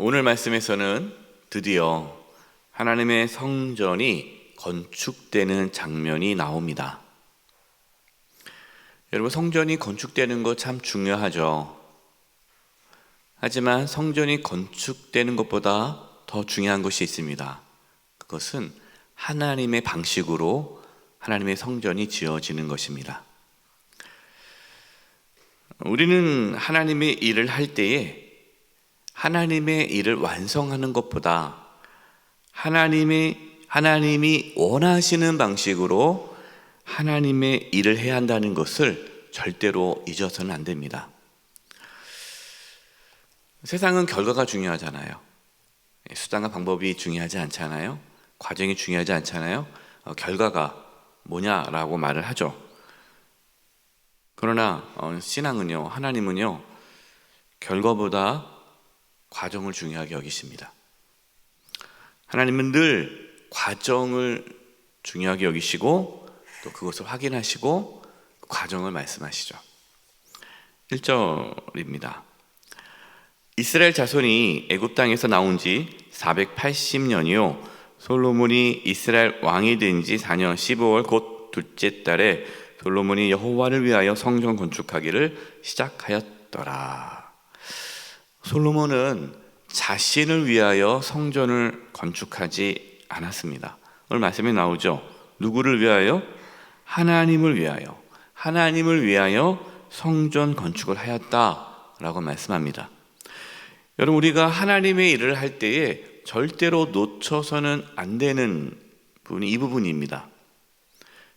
오늘 말씀에서는 드디어 하나님의 성전이 건축되는 장면이 나옵니다. 여러분, 성전이 건축되는 거 참 중요하죠. 하지만 성전이 건축되는 것보다 더 중요한 것이 있습니다. 그것은 하나님의 방식으로 하나님의 성전이 지어지는 것입니다. 우리는 하나님의 일을 할 때에 하나님의 일을 완성하는 것보다 하나님이 원하시는 방식으로 하나님의 일을 해야 한다는 것을 절대로 잊어서는 안 됩니다. 세상은 결과가 중요하잖아요. 수단과 방법이 중요하지 않잖아요. 과정이 중요하지 않잖아요. 결과가 뭐냐라고 말을 하죠. 그러나 신앙은요, 하나님은요, 결과보다 과정을 중요하게 여기십니다. 하나님은 늘 과정을 중요하게 여기시고 또 그것을 확인하시고 과정을 말씀하시죠. 1절입니다. 이스라엘 자손이 애굽 땅에서 나온 지 480년이요 솔로몬이 이스라엘 왕이 된 지 4년 15월 곧 둘째 달에 솔로몬이 여호와를 위하여 성전 건축하기를 시작하였더라. 솔로몬은 자신을 위하여 성전을 건축하지 않았습니다. 오늘 말씀에 나오죠. 누구를 위하여? 하나님을 위하여. 하나님을 위하여 성전 건축을 하였다라고 말씀합니다. 여러분, 우리가 하나님의 일을 할 때에 절대로 놓쳐서는 안 되는 부분이 이 부분입니다.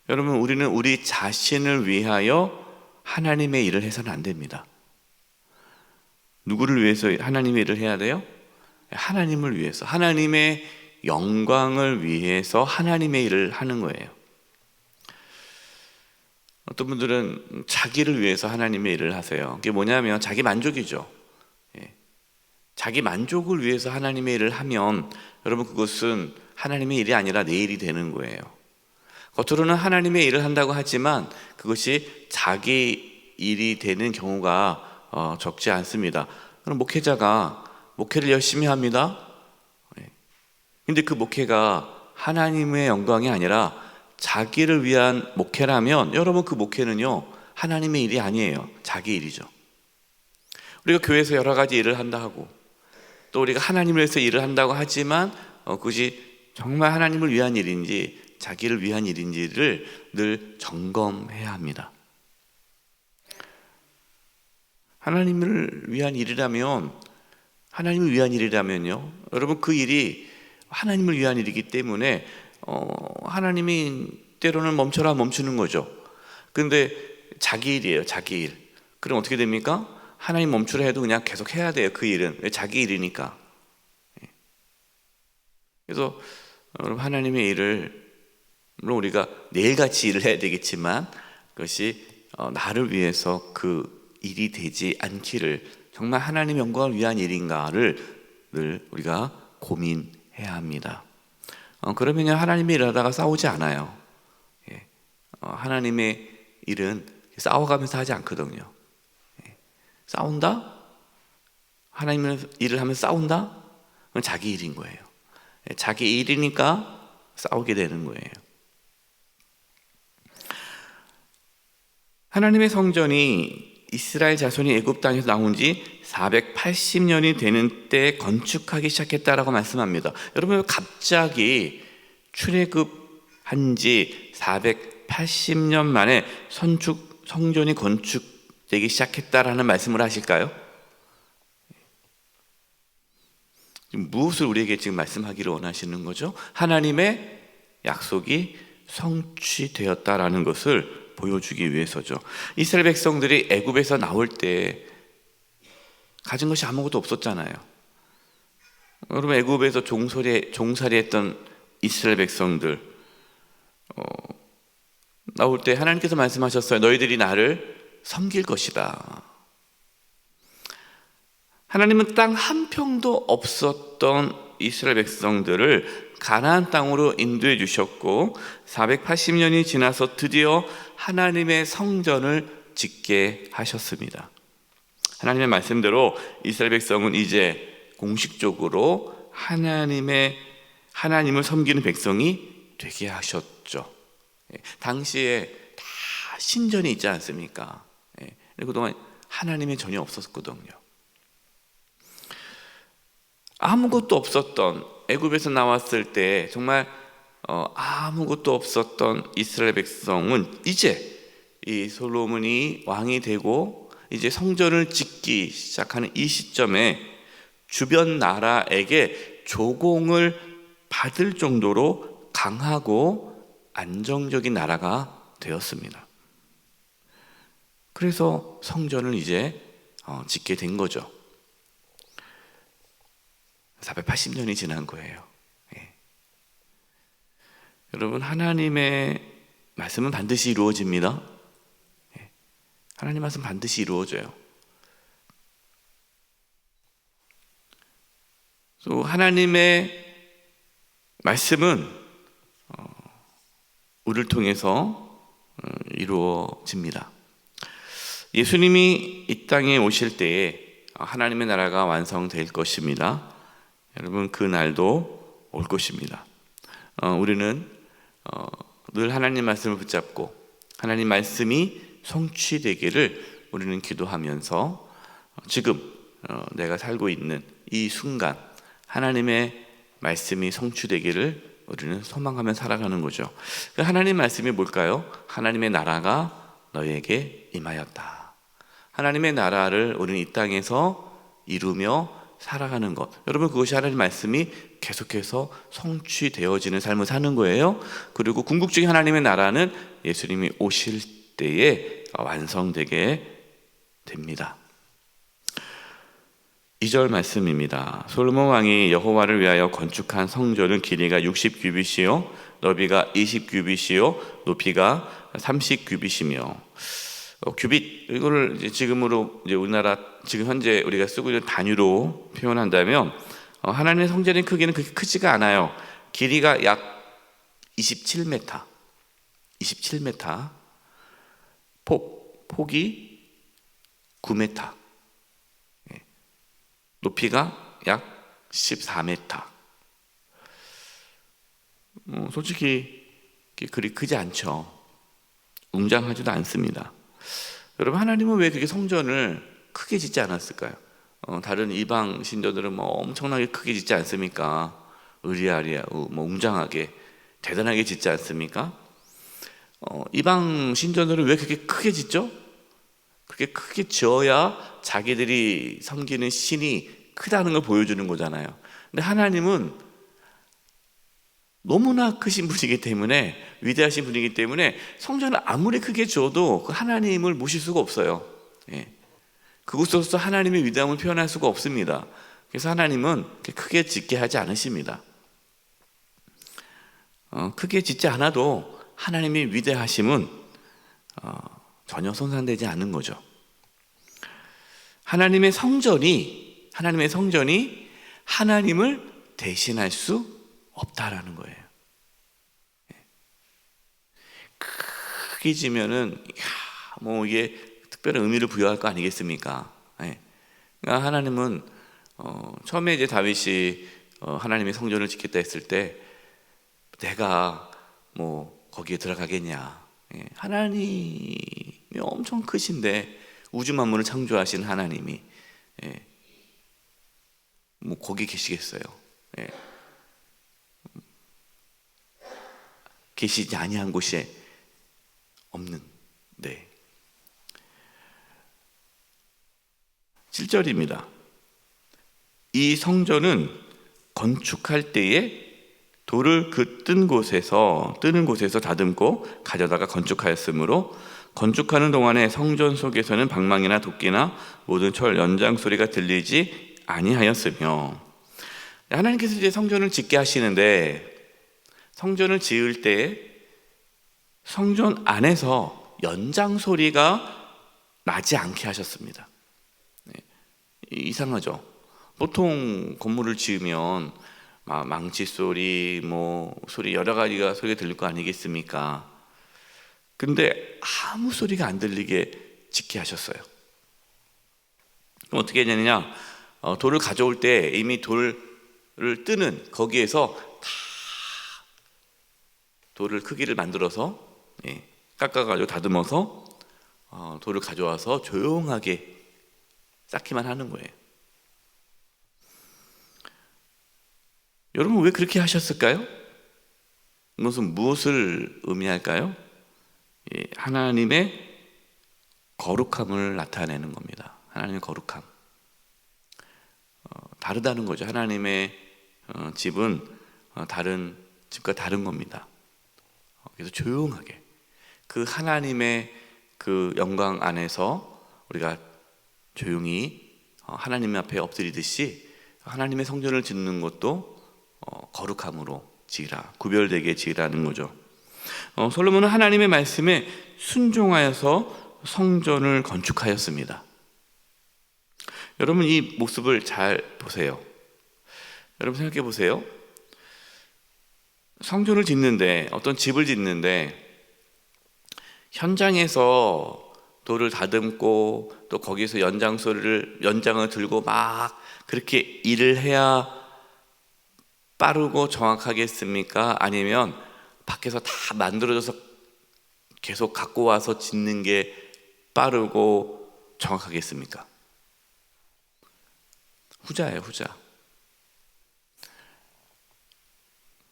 여러분, 우리는 우리 자신을 위하여 하나님의 일을 해서는 안 됩니다. 누구를 위해서 하나님의 일을 해야 돼요? 하나님을 위해서, 하나님의 영광을 위해서 하나님의 일을 하는 거예요. 어떤 분들은 자기를 위해서 하나님의 일을 하세요. 그게 뭐냐면 자기 만족이죠. 자기 만족을 위해서 하나님의 일을 하면 여러분, 그것은 하나님의 일이 아니라 내 일이 되는 거예요. 겉으로는 하나님의 일을 한다고 하지만 그것이 자기 일이 되는 경우가 적지 않습니다. 그럼 목회자가 목회를 열심히 합니다. 근데 그 목회가 하나님의 영광이 아니라 자기를 위한 목회라면 여러분, 그 목회는요, 하나님의 일이 아니에요. 자기 일이죠. 우리가 교회에서 여러 가지 일을 한다 하고 또 우리가 하나님을 위해서 일을 한다고 하지만 그것이 정말 하나님을 위한 일인지 자기를 위한 일인지를 늘 점검해야 합니다. 하나님을 위한 일이라면, 하나님을 위한 일이라면요, 여러분, 그 일이 하나님을 위한 일이기 때문에 하나님이 때로는 멈추는 거죠. 그런데 자기 일이에요. 자기 일. 그럼 어떻게 됩니까? 하나님 멈추라 해도 그냥 계속 해야 돼요. 그 일은. 왜? 자기 일이니까. 그래서 여러분, 하나님의 일을 물론 우리가 내일같이 일을 해야 되겠지만 그것이 나를 위해서 그 일이 되지 않기를, 정말 하나님 영광을 위한 일인가를 늘 우리가 고민해야 합니다. 그러면 하나님의 일을 하다가 싸우지 않아요. 하나님의 일은 싸워가면서 하지 않거든요. 싸운다? 하나님의 일을 하면서 싸운다? 그건 자기 일인 거예요. 자기 일이니까 싸우게 되는 거예요. 하나님의 성전이 이스라엘 자손이 애굽 땅에서 나온 지 480년이 되는 때 건축하기 시작했다라고 말씀합니다. 여러분, 갑자기 출애굽한 지 480년 만에 성전이 건축되기 시작했다라는 말씀을 하실까요? 무엇을 우리에게 지금 말씀하기를 원하시는 거죠? 하나님의 약속이 성취되었다라는 것을 보여주기 위해서죠. 이스라엘 백성들이 애굽에서 나올 때 가진 것이 아무것도 없었잖아요. 여러분, 애굽에서 종살이했던 이스라엘 백성들 나올 때 하나님께서 말씀하셨어요. 너희들이 나를 섬길 것이다. 하나님은 땅 한 평도 없었던 이스라엘 백성들을 가나안 땅으로 인도해 주셨고 480년이 지나서 드디어 하나님의 성전을 짓게 하셨습니다. 하나님의 말씀대로 이스라엘 백성은 이제 공식적으로 하나님을 섬기는 백성이 되게 하셨죠. 당시에 다 신전이 있지 않습니까? 그동안 하나님이 전혀 없었거든요. 아무것도 없었던, 애굽에서 나왔을 때 정말 아무것도 없었던 이스라엘 백성은 이제 이 솔로몬이 왕이 되고 이제 성전을 짓기 시작하는 이 시점에 주변 나라에게 조공을 받을 정도로 강하고 안정적인 나라가 되었습니다. 그래서 성전을 이제 짓게 된 거죠. 480년이 지난 거예요. 여러분, 하나님의 말씀은 반드시 이루어집니다. 하나님 말씀 반드시 이루어져요. 또 하나님의 말씀은 우리를 통해서 이루어집니다. 예수님이 이 땅에 오실 때에 하나님의 나라가 완성될 것입니다. 여러분, 그 날도 올 것입니다. 우리는 늘 하나님 말씀을 붙잡고 하나님 말씀이 성취되기를 우리는 기도하면서 지금 내가 살고 있는 이 순간 하나님의 말씀이 성취되기를 우리는 소망하며 살아가는 거죠. 하나님 말씀이 뭘까요? 하나님의 나라가 너에게 임하였다. 하나님의 나라를 우리는 이 땅에서 이루며 살아가는 것, 여러분, 그것이 하나님 말씀이 계속해서 성취되어지는 삶을 사는 거예요. 그리고 궁극적인 하나님의 나라는 예수님이 오실 때에 완성되게 됩니다. 2절 말씀입니다. 솔로몬 왕이 여호와를 위하여 건축한 성전은 길이가 60규빗이요 너비가 20규빗이요 높이가 30규빗이며 규빗, 이거를 이제 지금으로 이제 우리나라 지금 현재 우리가 쓰고 있는 단위로 표현한다면 하나님의 성전의 크기는 그렇게 크지가 않아요. 길이가 약 27m, 폭이 9m, 높이가 약 14m. 솔직히 그리 크지 않죠. 웅장하지도 않습니다. 여러분, 하나님은 왜 그렇게 성전을 크게 짓지 않았을까요? 다른 이방 신전들은 뭐 엄청나게 크게 짓지 않습니까? 의리아리아, 웅장하게 대단하게 짓지 않습니까? 이방 신전들은 왜 그렇게 크게 짓죠? 그렇게 크게 지어야 자기들이 섬기는 신이 크다는 걸 보여주는 거잖아요. 근데 하나님은 너무나 크신 분이기 때문에, 위대하신 분이기 때문에 성전을 아무리 크게 지어도 그 하나님을 모실 수가 없어요. 그곳에서 하나님의 위대함을 표현할 수가 없습니다. 그래서 하나님은 크게 짓게 하지 않으십니다. 크게 짓지 않아도 하나님의 위대하심은 전혀 손상되지 않는 거죠. 하나님의 성전이 하나님을 대신할 수 없다라는 거예요. 크게 지면은 뭐 이게 특별한 의미를 부여할 거 아니겠습니까? 그러니까 하나님은 처음에 이제 다윗이 하나님의 성전을 짓겠다 했을 때 내가 뭐 거기에 들어가겠냐? 하나님이 엄청 크신데 우주 만물을 창조하신 하나님이 뭐 거기 계시겠어요? 계시지 아니한 곳에 없는. 7절입니다. 이 성전은 건축할 때에 돌을 그 뜨는 곳에서 다듬고 가져다가 건축하였으므로 건축하는 동안에 성전 속에서는 방망이나 도끼나 모든 철 연장 소리가 들리지 아니하였으며, 하나님께서 이제 성전을 짓게 하시는데 성전을 지을 때 성전 안에서 연장 소리가 나지 않게 하셨습니다. 이상하죠? 보통 건물을 지으면 망치 소리, 뭐 소리 여러 가지가 소리가 들릴 거 아니겠습니까? 근데 아무 소리가 안 들리게 짓게 하셨어요. 그럼 어떻게 되느냐? 돌을 가져올 때 이미 돌을 뜨는 거기에서 다 돌을 크기를 만들어서 깎아가지고 다듬어서 돌을 가져와서 조용하게 쌓기만 하는 거예요. 여러분 왜 그렇게 하셨을까요? 무엇을 의미할까요? 하나님의 거룩함을 나타내는 겁니다. 하나님의 거룩함. 다르다는 거죠. 하나님의 집은 다른 집과 다른 겁니다. 그래서 조용하게 그 하나님의 그 영광 안에서 우리가 조용히 하나님 앞에 엎드리듯이 하나님의 성전을 짓는 것도 거룩함으로 지으라, 구별되게 지으라는 거죠. 솔로몬은 하나님의 말씀에 순종하여서 성전을 건축하였습니다. 여러분 이 모습을 잘 보세요. 여러분 생각해 보세요. 성전을 짓는데, 어떤 집을 짓는데 현장에서 돌을 다듬고 또 거기서 연장을 들고 막 그렇게 일을 해야 빠르고 정확하겠습니까? 아니면 밖에서 다 만들어져서 계속 갖고 와서 짓는 게 빠르고 정확하겠습니까? 후자예요, 후자.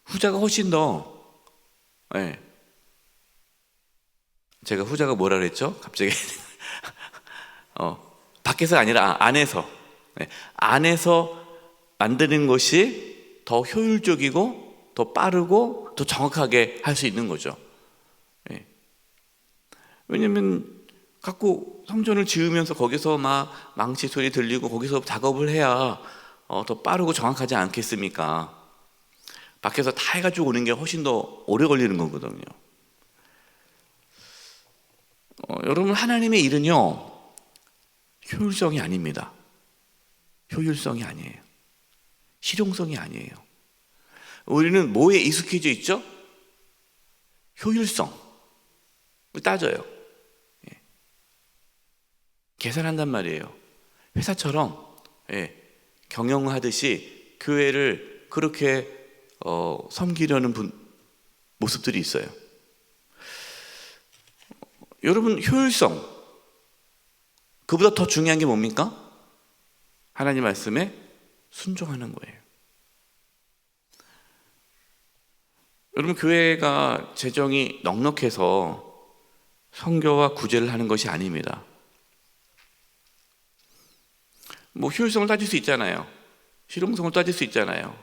후자가 훨씬 더, 제가 후자가 뭐라 그랬죠? 갑자기 밖에서 아니라 안에서, 안에서 만드는 것이 더 효율적이고 더 빠르고 더 정확하게 할 수 있는 거죠. 왜냐하면 갖고 성전을 지으면서 거기서 막 망치 소리 들리고 거기서 작업을 해야 더 빠르고 정확하지 않겠습니까? 밖에서 다 해가지고 오는 게 훨씬 더 오래 걸리는 거거든요. 여러분 하나님의 일은요 효율성이 아닙니다. 효율성이 아니에요. 실용성이 아니에요. 우리는 뭐에 익숙해져 있죠? 효율성 따져요. 계산한단 말이에요. 회사처럼 경영하듯이 교회를 그렇게 섬기려는 모습들이 있어요. 여러분 효율성 그보다 더 중요한 게 뭡니까? 하나님 말씀에 순종하는 거예요. 여러분 교회가 재정이 넉넉해서 선교와 구제를 하는 것이 아닙니다. 효율성을 따질 수 있잖아요. 실용성을 따질 수 있잖아요.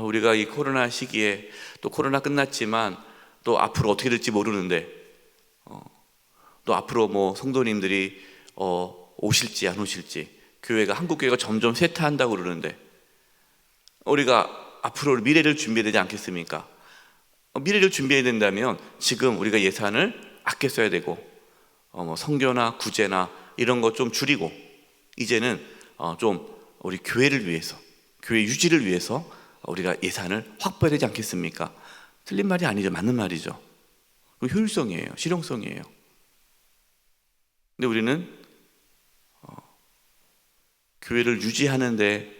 우리가 이 코로나 시기에 또 코로나 끝났지만 또 앞으로 어떻게 될지 모르는데 또 앞으로 성도님들이 오실지 안 오실지 교회가 한국 교회가 점점 쇠퇴한다고 그러는데 우리가 앞으로 미래를 준비해야 되지 않겠습니까? 미래를 준비해야 된다면 지금 우리가 예산을 아껴 써야 되고 선교나 구제나 이런 거 좀 줄이고 이제는 좀 우리 교회를 위해서 교회 유지를 위해서 우리가 예산을 확보해야 되지 않겠습니까? 틀린 말이 아니죠. 맞는 말이죠. 효율성이에요. 실용성이에요. 근데 우리는 교회를 유지하는데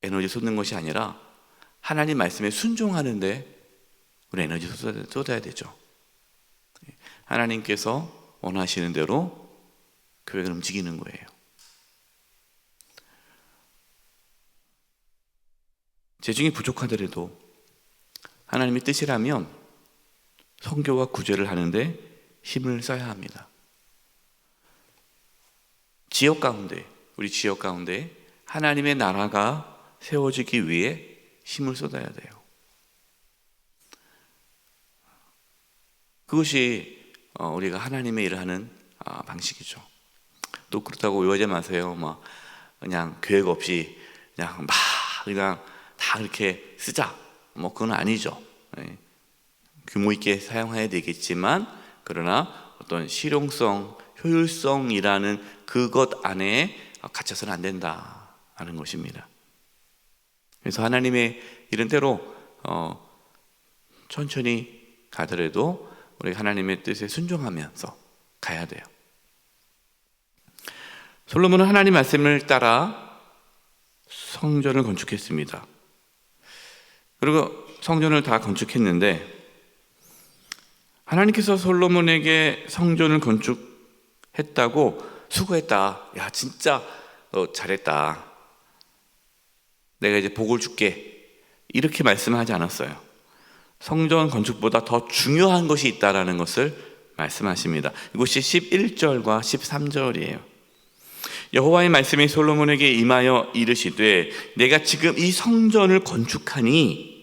에너지 쏟는 것이 아니라 하나님 말씀에 순종하는데 우리 에너지 쏟아야 되죠. 하나님께서 원하시는 대로 교회가 움직이는 거예요. 재정이 부족하더라도 하나님의 뜻이라면 선교와 구제를 하는데 힘을 써야 합니다. 지역 가운데, 우리 지역 가운데 하나님의 나라가 세워지기 위해 힘을 쏟아야 돼요. 그것이 우리가 하나님의 일을 하는 방식이죠. 또 그렇다고 오해하지 마세요. 그냥 계획 없이 그냥 다 그렇게 쓰자. 그건 아니죠. 규모 있게 사용해야 되겠지만 그러나 어떤 실용성, 효율성이라는 그것 안에 갇혀서는 안 된다 하는 것입니다. 그래서 하나님의 이런 대로 천천히 가더라도 우리 하나님의 뜻에 순종하면서 가야 돼요. 솔로몬은 하나님 말씀을 따라 성전을 건축했습니다. 그리고 성전을 다 건축했는데 하나님께서 솔로몬에게 성전을 건축했다고 수고했다, 야 진짜 너 잘했다, 내가 이제 복을 줄게, 이렇게 말씀하지 않았어요. 성전 건축보다 더 중요한 것이 있다라는 것을 말씀하십니다. 이것이 11절과 13절이에요. 여호와의 말씀이 솔로몬에게 임하여 이르시되 내가 지금 이 성전을 건축하니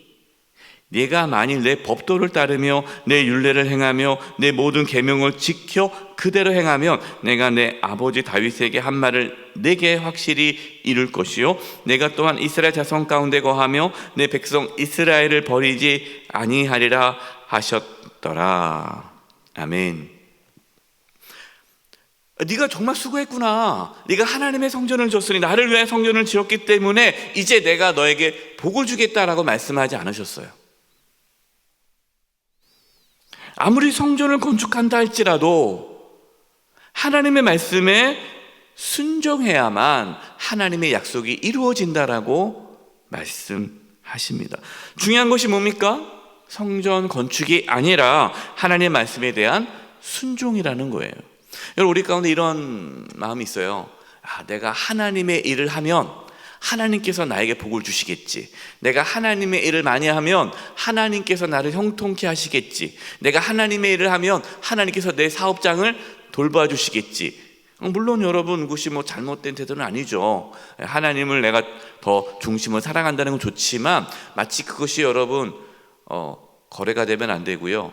네가 만일 내 법도를 따르며 내 율례를 행하며 내 모든 계명을 지켜 그대로 행하면 내가 내 아버지 다윗에게 한 말을 내게 확실히 이룰 것이요 내가 또한 이스라엘 자손 가운데 거하며 내 백성 이스라엘을 버리지 아니하리라 하셨더라. 아멘. 네가 정말 수고했구나. 네가 하나님의 성전을 줬으니, 나를 위해 성전을 지었기 때문에 이제 내가 너에게 복을 주겠다라고 말씀하지 않으셨어요. 아무리 성전을 건축한다 할지라도 하나님의 말씀에 순종해야만 하나님의 약속이 이루어진다라고 말씀하십니다. 중요한 것이 뭡니까? 성전 건축이 아니라 하나님의 말씀에 대한 순종이라는 거예요. 여러분, 우리 가운데 이런 마음이 있어요. 내가 하나님의 일을 하면 하나님께서 나에게 복을 주시겠지. 내가 하나님의 일을 많이 하면 하나님께서 나를 형통케 하시겠지. 내가 하나님의 일을 하면 하나님께서 내 사업장을 돌봐주시겠지. 물론 여러분, 그것이 잘못된 태도는 아니죠. 하나님을 내가 더 중심으로 사랑한다는 건 좋지만 마치 그것이 여러분 거래가 되면 안 되고요.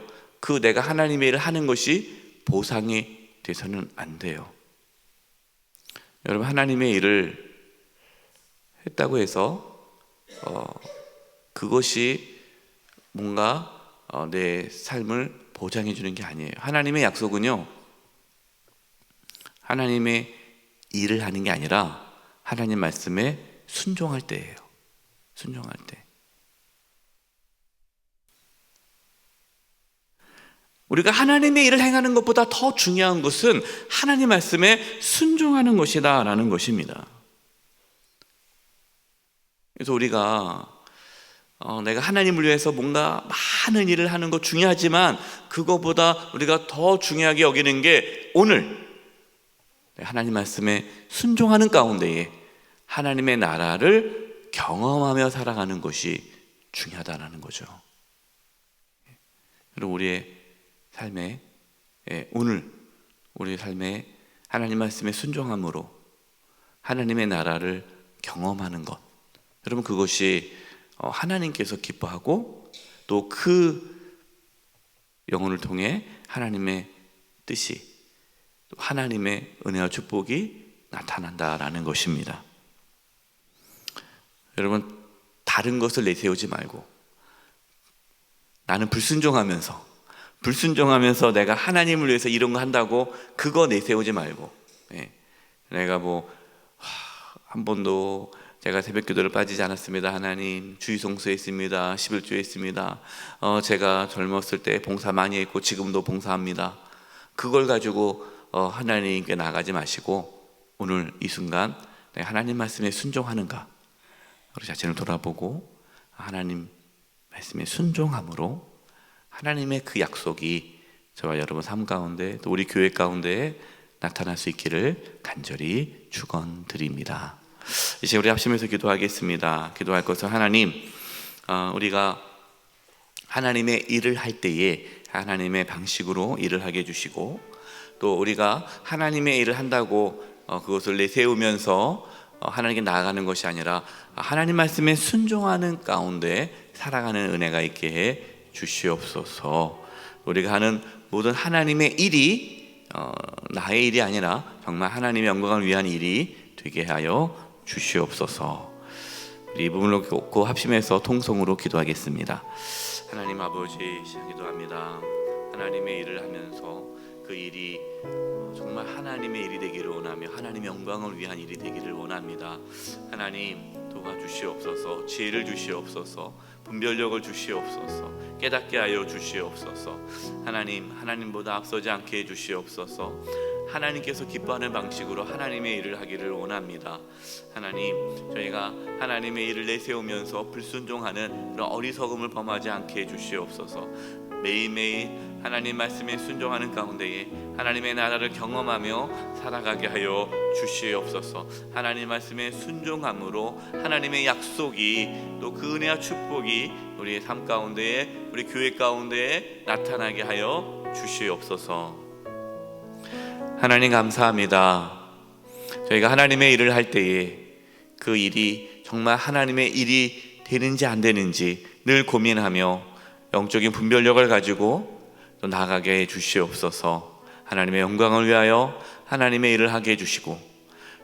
내가 하나님의 일을 하는 것이 보상이 돼서는 안 돼요. 여러분, 하나님의 일을 했다고 해서 그것이 뭔가 내 삶을 보장해 주는 게 아니에요. 하나님의 약속은요, 하나님의 일을 하는 게 아니라 하나님 말씀에 순종할 때예요. 순종할 때. 우리가 하나님의 일을 행하는 것보다 더 중요한 것은 하나님 말씀에 순종하는 것이다라는 것입니다. 그래서 우리가 내가 하나님을 위해서 뭔가 많은 일을 하는 것 중요하지만 그거보다 우리가 더 중요하게 여기는 게 오늘 하나님 말씀에 순종하는 가운데에 하나님의 나라를 경험하며 살아가는 것이 중요하다는 거죠. 그리고 우리의 삶에 오늘 우리의 삶에 하나님 말씀에 순종함으로 하나님의 나라를 경험하는 것, 여러분, 그것이 하나님께서 기뻐하고 또 그 영혼을 통해 하나님의 뜻이, 또 하나님의 은혜와 축복이 나타난다라는 것입니다. 여러분, 다른 것을 내세우지 말고 나는 불순종하면서 내가 하나님을 위해서 이런 거 한다고 그거 내세우지 말고, 내가 한 번도 제가 새벽 기도를 빠지지 않았습니다. 하나님, 주의송수에 있습니다. 11조에 있습니다. 제가 젊었을 때 봉사 많이 했고 지금도 봉사합니다. 그걸 가지고 하나님께 나가지 마시고 오늘 이 순간 내가 하나님 말씀에 순종하는가, 우리 자신을 돌아보고 하나님 말씀에 순종함으로 하나님의 그 약속이 저와 여러분 삶 가운데 또 우리 교회 가운데 나타날 수 있기를 간절히 축원드립니다. 이제 우리 합심해서 기도하겠습니다. 기도할 것은 하나님, 우리가 하나님의 일을 할 때에 하나님의 방식으로 일을 하게 해주시고, 또 우리가 하나님의 일을 한다고 그것을 내세우면서 하나님께 나아가는 것이 아니라 하나님 말씀에 순종하는 가운데 살아가는 은혜가 있게 해 주시옵소서. 우리가 하는 모든 하나님의 일이 나의 일이 아니라 정말 하나님의 영광을 위한 일이 되게 하여 주시옵소서. 우리 이 부분을 놓고 합심해서 통성으로 기도하겠습니다. 하나님 아버지, 기도합니다. 하나님의 일을 하면서 그 일이 정말 하나님의 일이 되기를 원하며 하나님의 영광을 위한 일이 되기를 원합니다. 하나님 도와주시옵소서. 지혜를 주시옵소서. 분별력을 주시옵소서. 깨닫게 하여 주시옵소서. 하나님, 하나님보다 앞서지 않게 해 주시옵소서. 하나님께서 기뻐하는 방식으로 하나님의 일을 하기를 원합니다. 하나님, 저희가 하나님의 일을 내세우면서 불순종하는 그런 어리석음을 범하지 않게 해주시옵소서. 매일매일 하나님 말씀에 순종하는 가운데에 하나님의 나라를 경험하며 살아가게 하여 주시옵소서. 하나님 말씀에 순종함으로 하나님의 약속이 또 그 은혜와 축복이 우리의 삶 가운데에, 우리 교회 가운데에 나타나게 하여 주시옵소서. 하나님 감사합니다. 저희가 하나님의 일을 할 때에 그 일이 정말 하나님의 일이 되는지 안 되는지 늘 고민하며 영적인 분별력을 가지고 또 나아가게 해 주시옵소서. 하나님의 영광을 위하여 하나님의 일을 하게 해주시고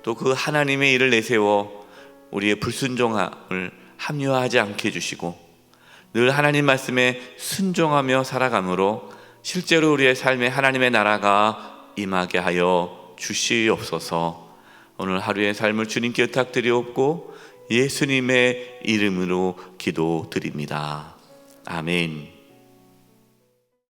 또 그 하나님의 일을 내세워 우리의 불순종함을 합리화하지 않게 해주시고 늘 하나님 말씀에 순종하며 살아감으로 실제로 우리의 삶에 하나님의 나라가 임하게 하여 주시옵소서. 오늘 하루의 삶을 주님께 의탁드리옵고 예수님의 이름으로 기도드립니다. 아멘.